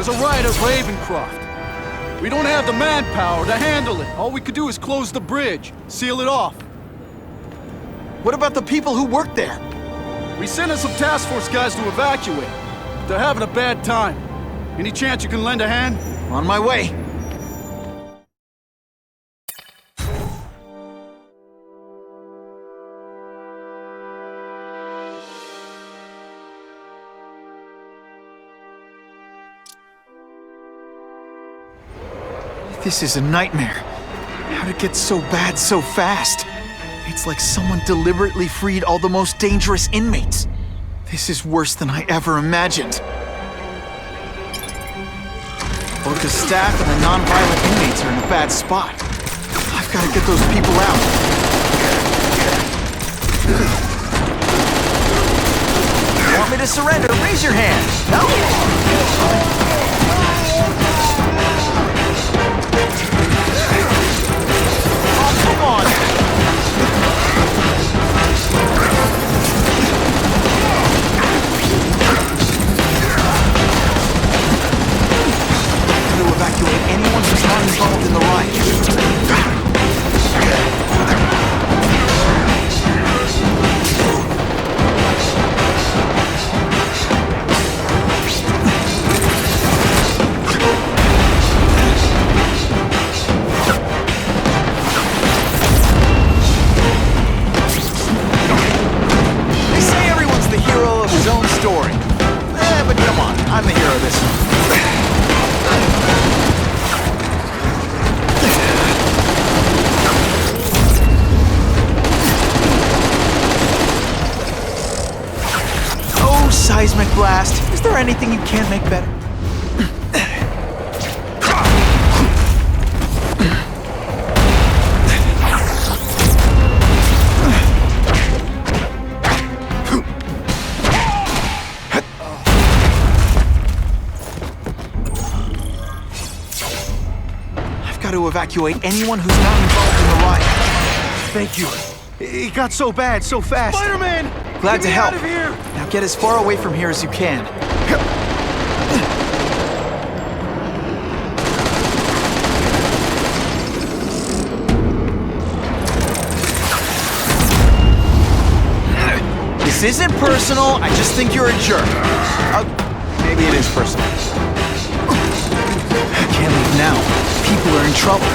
a riot at Ravencroft. We don't have the manpower to handle it. All we could do is close the bridge, seal it off. What about the people who work there? We sent in some task force guys to evacuate. They're having a bad time. Any chance you can lend a hand? On my way. This is a nightmare. How'd it get so bad so fast? It's like someone deliberately freed all the most dangerous inmates. This is worse than I ever imagined. Both the staff and the non-violent inmates are in a bad spot. I've got to get those people out. Want me to surrender? Raise your hand. No? Come on! To evacuate anyone who's not involved in the riot. I'm the hero of this one. Oh, seismic blast. Is there anything you can't make better? To evacuate anyone who's not involved in the riot. Thank you. It got so bad so fast. Spider-Man! Glad to help. Out of here. Now get as far away from here as you can. This isn't personal. I just think you're a jerk. Maybe it is personal. I can't leave now. People are in trouble.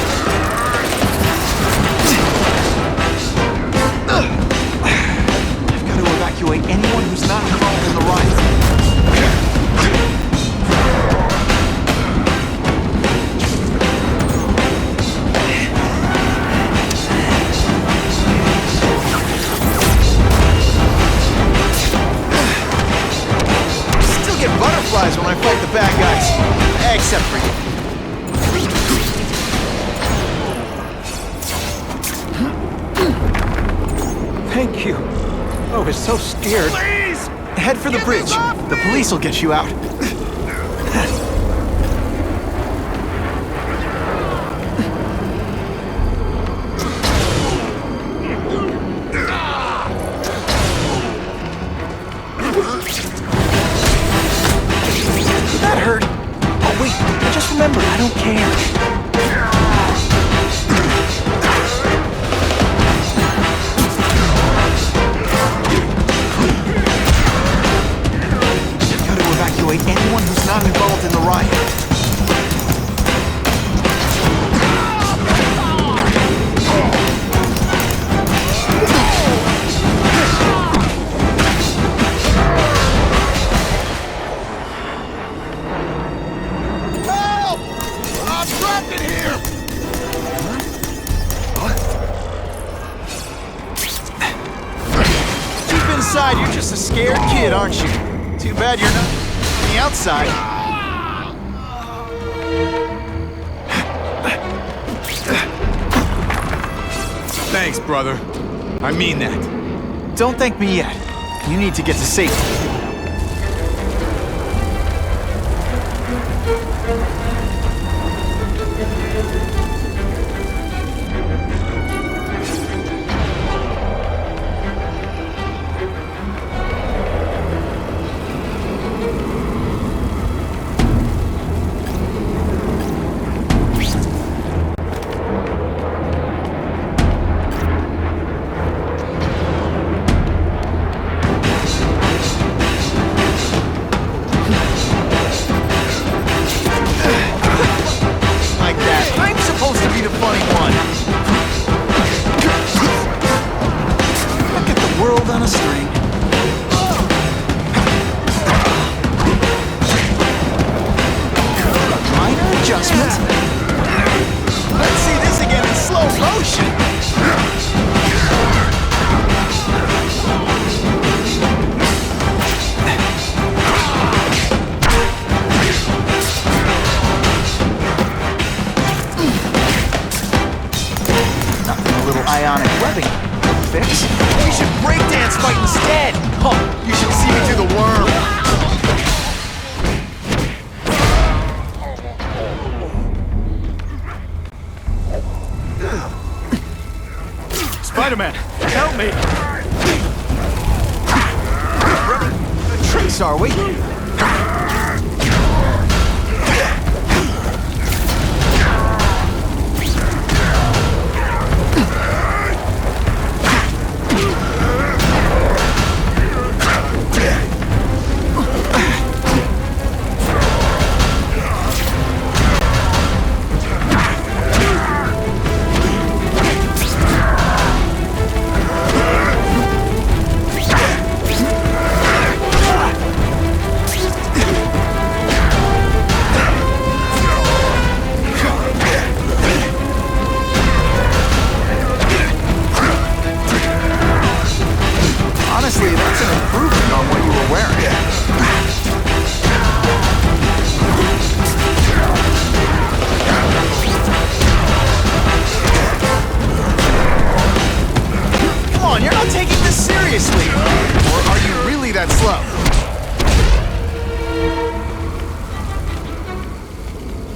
I've got to evacuate anyone who's not involved in the riot. Still get butterflies when I fight the bad guys. Except for you. Thank you. I was so scared. Please! Head for the bridge. The police will get you out. That hurt. Oh, wait. I just remembered. I don't care. Anyone who's not involved in the riot. Help! I'm trapped in here! Deep inside, you're just a scared kid, aren't you? Too bad you're not on the outside. Thanks, brother. I mean that. Don't thank me yet. You need to get to safety.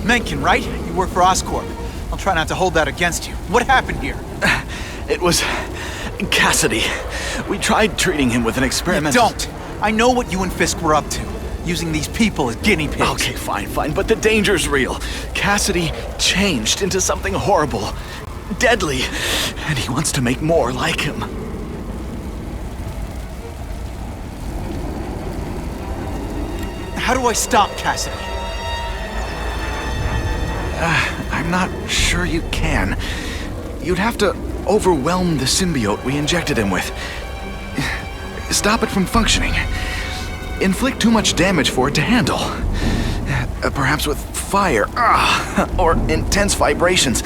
Mencken, right? You work for Oscorp. I'll try not to hold that against you. What happened here? It was Cassidy. We tried treating him with an experiment. Don't! I know what you and Fisk were up to. Using these people as guinea pigs. Okay, fine, but the danger's real. Cassidy changed into something horrible, deadly, and he wants to make more like him. How do I stop Cassidy? I'm not sure you can. You'd have to overwhelm the symbiote we injected him with. Stop it from functioning. Inflict too much damage for it to handle. Perhaps with fire, or intense vibrations.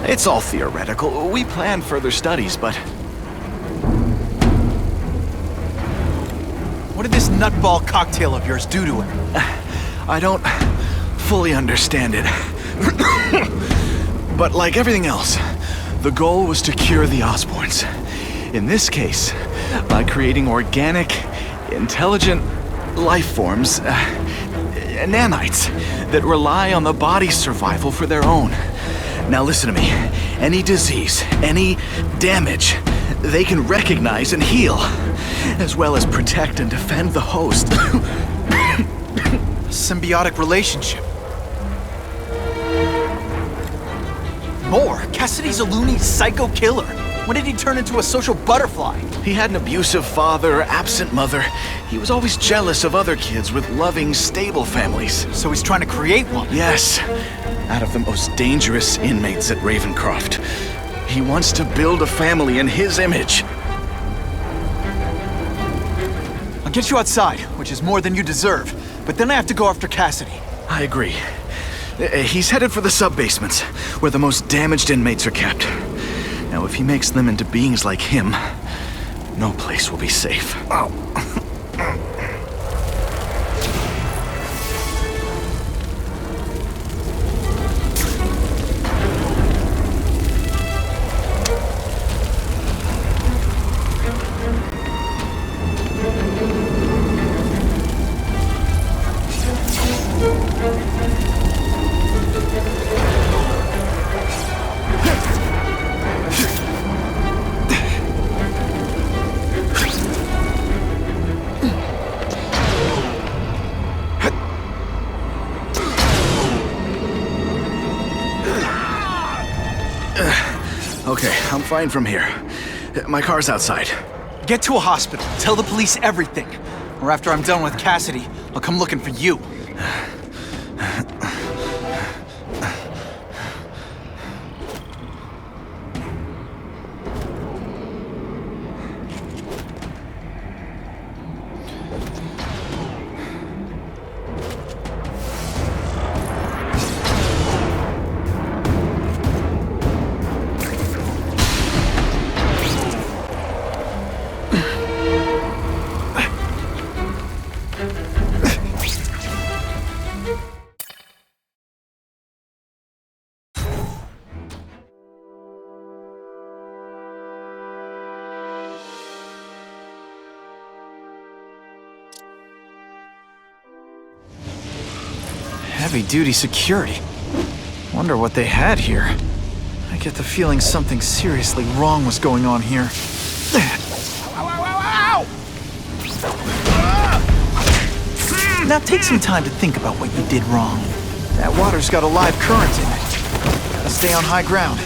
It's all theoretical. We plan further studies, but... What did this nutball cocktail of yours do to him? I don't fully understand it. But like everything else, the goal was to cure the Osborns. In this case, by creating organic, intelligent life forms, nanites, that rely on the body's survival for their own. Now listen to me. Any disease, any damage, they can recognize and heal, as well as protect and defend the host. Symbiotic relationship. More? Cassidy's a loony psycho killer. When did he turn into a social butterfly? He had an abusive father, absent mother. He was always jealous of other kids with loving, stable families. So he's trying to create one? Yes, out of the most dangerous inmates at Ravencroft. He wants to build a family in his image. I'll get you outside, which is more than you deserve. But then I have to go after Cassidy. I agree. He's headed for the sub-basements, where the most damaged inmates are kept. Now, if he makes them into beings like him, no place will be safe. Oh. Okay, I'm fine from here. My car's outside. Get to a hospital. Tell the police everything. Or after I'm done with Cassidy, I'll come looking for you. Heavy-duty security. Wonder what they had here. I get the feeling something seriously wrong was going on here. Now take some time to think about what you did wrong. That water's got a live current in it. Gotta stay on high ground.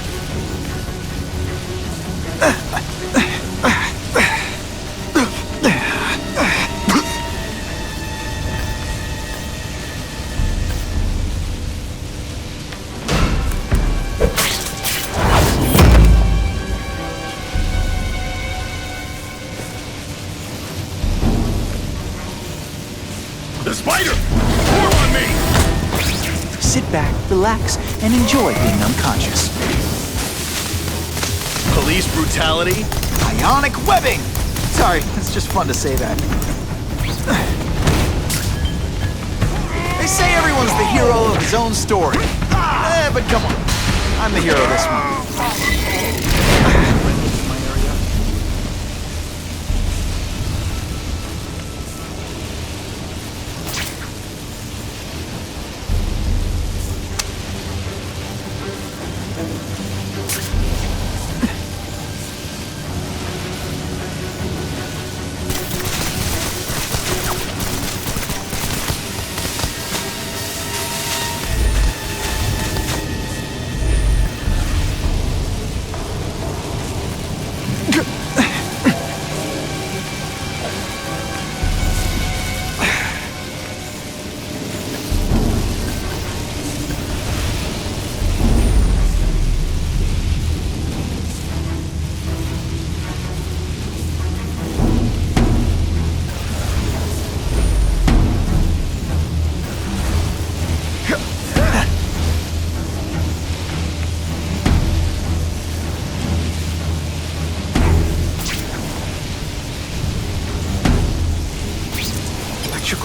The spider! Pour on me! Sit back, relax, and enjoy being unconscious. Police brutality? Ionic webbing! Sorry, it's just fun to say that. They say everyone's the hero of his own story. But come on, I'm the hero of this one.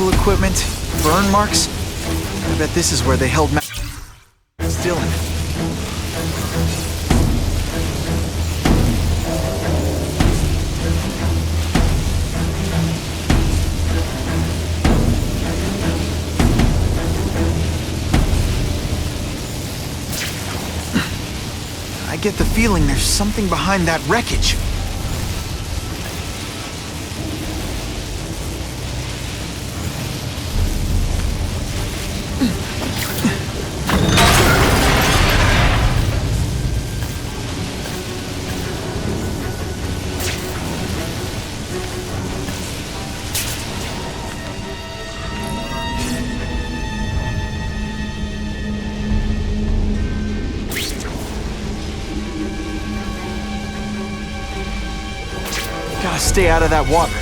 medical equipment, burn marks. I bet this is where they held Dylan. I get the feeling there's something behind that wreckage. Gotta stay out of that water,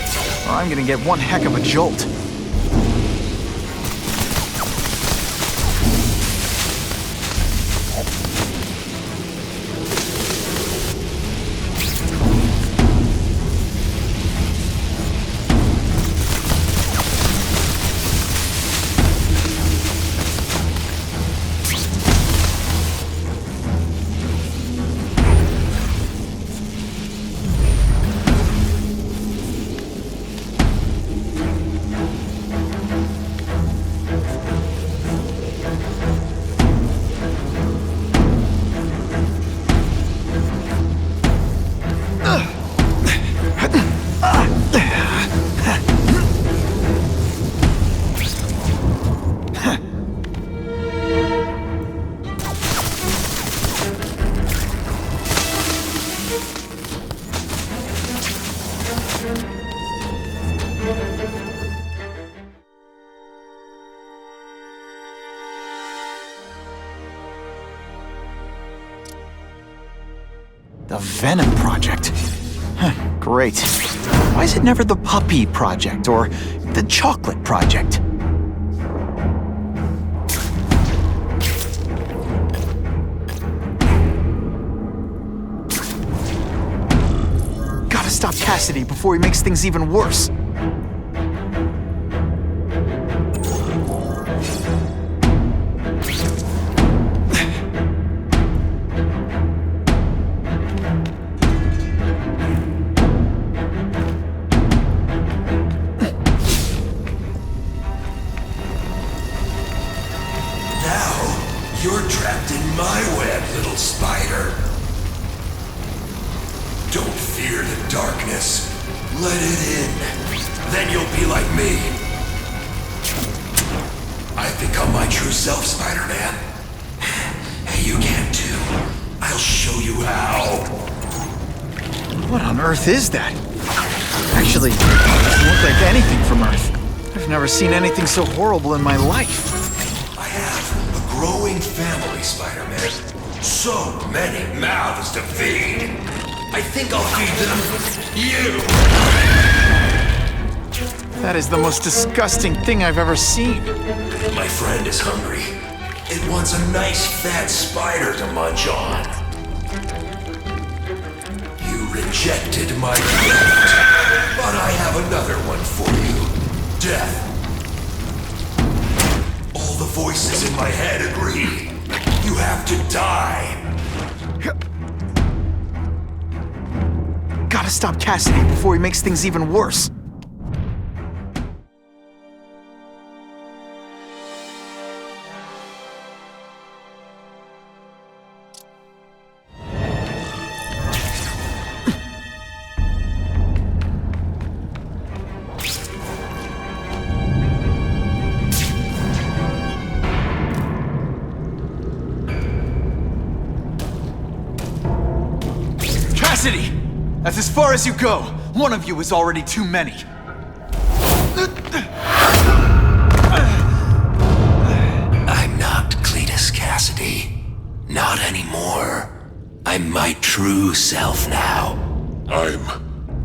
or I'm gonna get one heck of a jolt. The Venom Project? Huh, great. Why is it never the Puppy Project or the Chocolate Project? Gotta stop Cassidy before he makes things even worse. You're trapped in my web, little spider. Don't fear the darkness. Let it in. Then you'll be like me. I've become my true self, Spider-Man. Hey, you can too. I'll show you how. What on Earth is that? Actually, it doesn't look like anything from Earth. I've never seen anything so horrible in my life. I have a growing family, Spider-Man. So many mouths to feed. I think I'll feed them you. That is the most disgusting thing I've ever seen. My friend is hungry. It wants a nice fat spider to munch on. You rejected my gift, but I have another one for you. Death. All the voices in my head agree. You have to die. Gotta stop Cassidy before he makes things even worse. Cassidy! That's as far as you go. One of you is already too many. I'm not Cletus Cassidy. Not anymore. I'm my true self now. I'm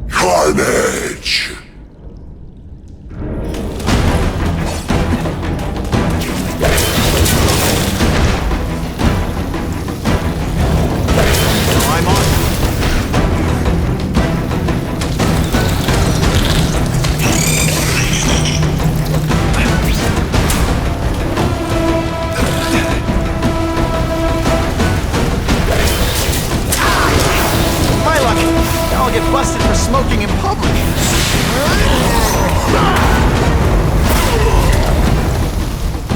Carnage! I'm on. ugly.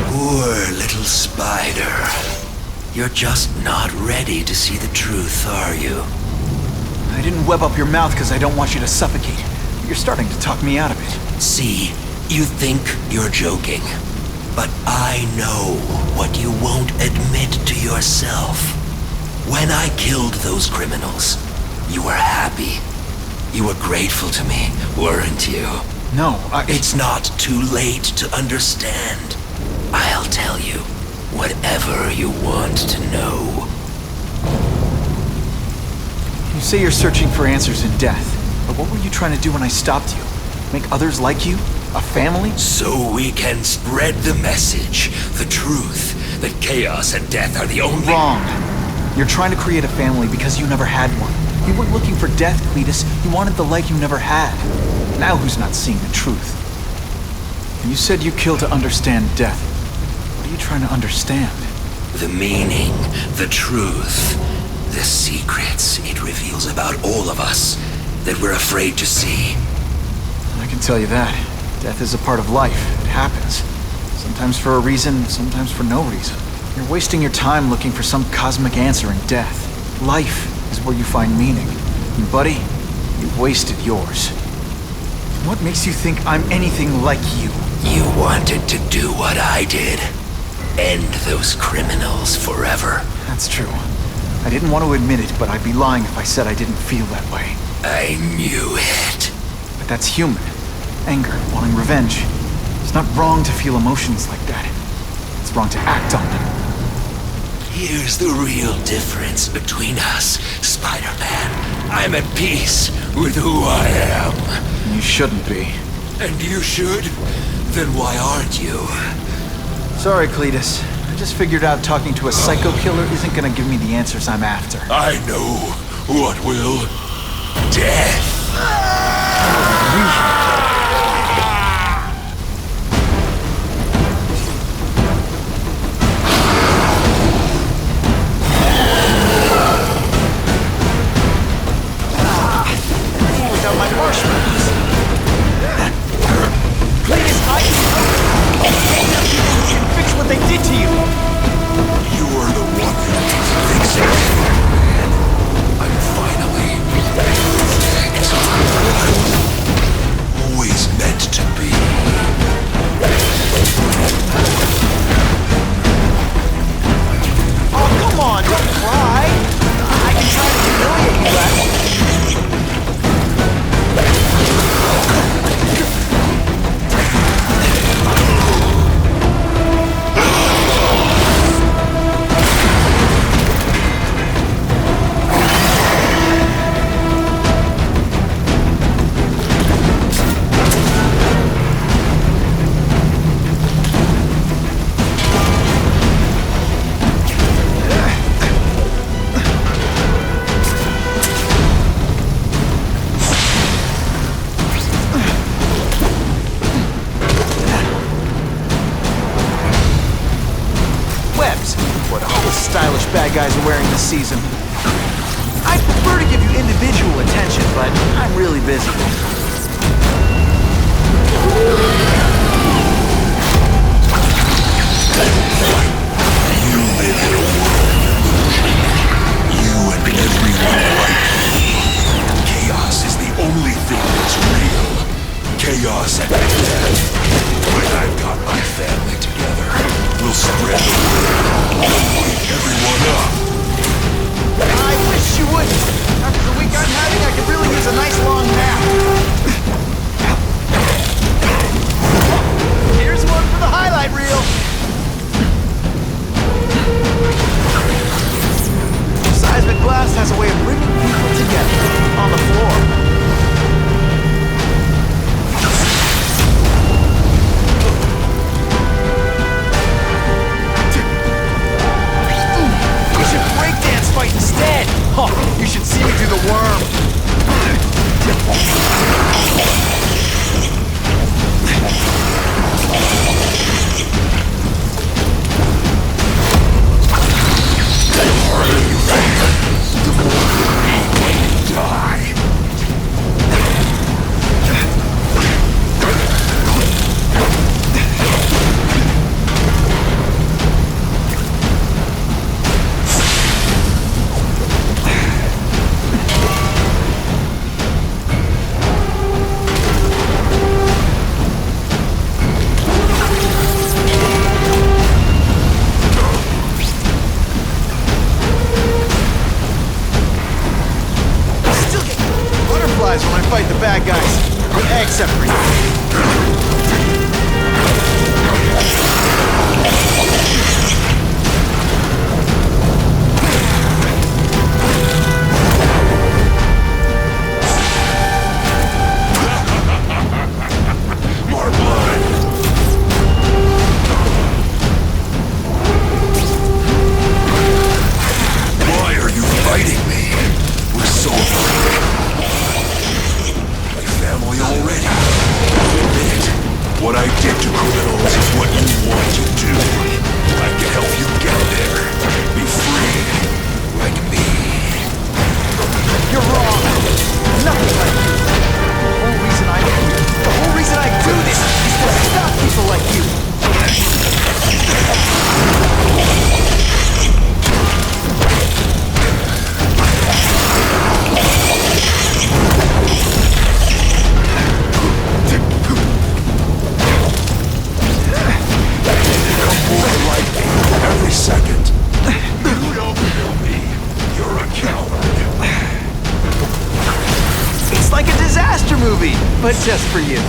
Poor little spider. You're just not ready to see the truth, are you? I didn't web up your mouth because I don't want you to suffocate. You're starting to talk me out of it. See, you think you're joking. But I know what you won't admit to yourself. When I killed those criminals, you were happy. You were grateful to me, weren't you? No, It's not too late to understand. I'll tell you whatever you want to know. You say you're searching for answers in death, but what were you trying to do when I stopped you? Make others like you? A family? So we can spread the message, the truth, that chaos and death are the only— Wrong. You're trying to create a family because you never had one. You weren't looking for death, Cletus. You wanted the life you never had. Now who's not seeing the truth? You said you killed to understand death. What are you trying to understand? The meaning, the truth, the secrets it reveals about all of us that we're afraid to see. I can tell you that. Death is a part of life. It happens. Sometimes for a reason, sometimes for no reason. You're wasting your time looking for some cosmic answer in death. Life is where you find meaning. And buddy, you've wasted yours. What makes you think I'm anything like you? You wanted to do what I did. End those criminals forever. That's true. I didn't want to admit it, but I'd be lying if I said I didn't feel that way. I knew it. But that's human. Anger, wanting revenge. It's not wrong to feel emotions like that. It's wrong to act on them. Here's the real difference between us, Spider-Man. I'm at peace with who I am. You shouldn't be. And you should? Then why aren't you? Sorry, Cletus. I just figured out talking to a psycho killer isn't gonna give me the answers I'm after. I know what will. Death. Without my marshmallows. Cletus, I can fix what they did to you. You're the one who needs fixing. I'm finally perfect. Always meant to be. Oh, come on, don't cry. I can try to humiliate you, lad. What all the stylish bad guys are wearing this season. I'd prefer to give you individual attention, but I'm really busy. You live in a world of illusion. You and everyone like you. Chaos is the only thing that's real. Chaos and death. When I've got my family together, we'll spread the word. Wake everyone up. I wish you would. After the week I'm having, I could really use a nice long nap. but just for you.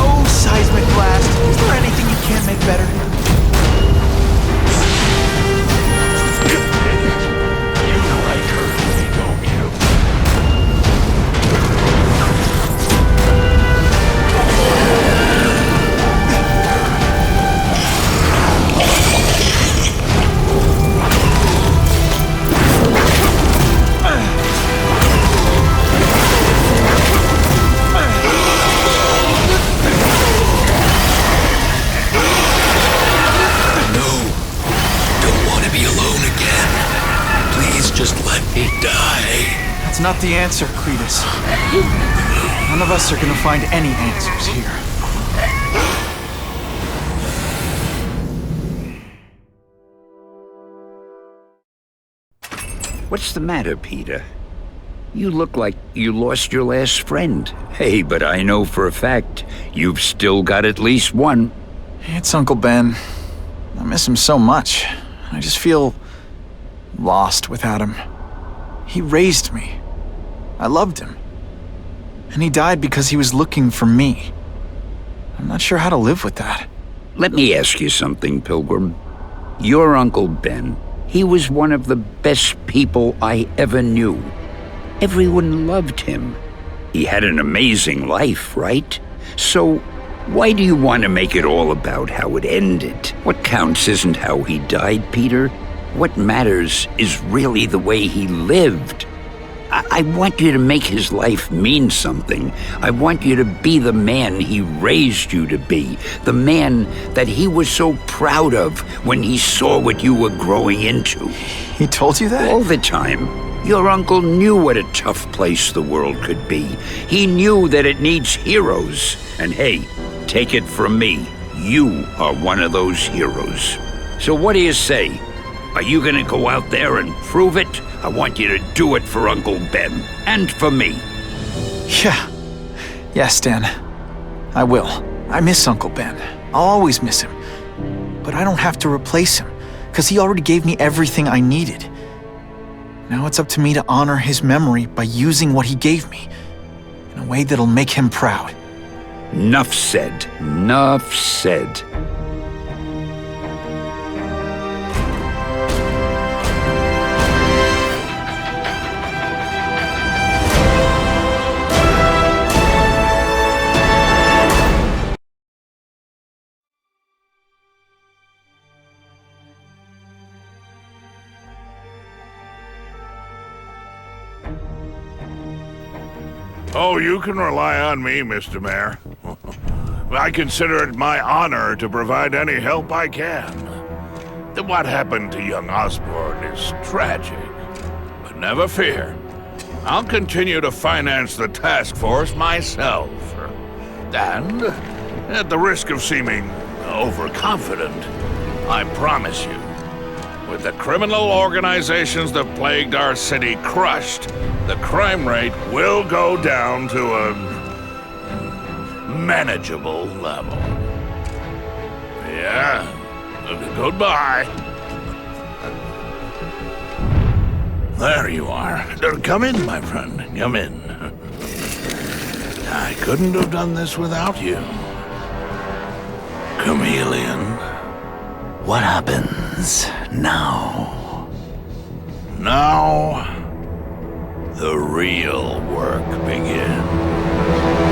Oh, seismic blast. Is there anything you can't make better? That's not the answer, Cletus. None of us are gonna find any answers here. What's the matter, Peter? You look like you lost your last friend. Hey, but I know for a fact you've still got at least one. It's Uncle Ben. I miss him so much. I just feel lost without him. He raised me. I loved him. And he died because he was looking for me. I'm not sure how to live with that. Let me ask you something, Pilgrim. Your Uncle Ben, he was one of the best people I ever knew. Everyone loved him. He had an amazing life, right? So, why do you want to make it all about how it ended? What counts isn't how he died, Peter. What matters is really the way he lived. I want you to make his life mean something. I want you to be the man he raised you to be. The man that he was so proud of when he saw what you were growing into. He told you that? All the time. Your uncle knew what a tough place the world could be. He knew that it needs heroes. And hey, take it from me, you are one of those heroes. So what do you say? Are you gonna go out there and prove it? I want you to do it for Uncle Ben, and for me. Yeah. Yes, Dan. I will. I miss Uncle Ben. I'll always miss him. But I don't have to replace him, because he already gave me everything I needed. Now it's up to me to honor his memory by using what he gave me, in a way that'll make him proud. Nuff said. Nuff said. Oh, you can rely on me, Mr. Mayor. I consider it my honor to provide any help I can. What happened to young Osborn is tragic, but never fear. I'll continue to finance the task force myself. And, at the risk of seeming overconfident, I promise you, with the criminal organizations that plagued our city crushed, the crime rate will go down to a manageable level. Yeah, goodbye. There you are. Come in, my friend. Come in. I couldn't have done this without you. Chameleon. What happens now? Now, the real work begins.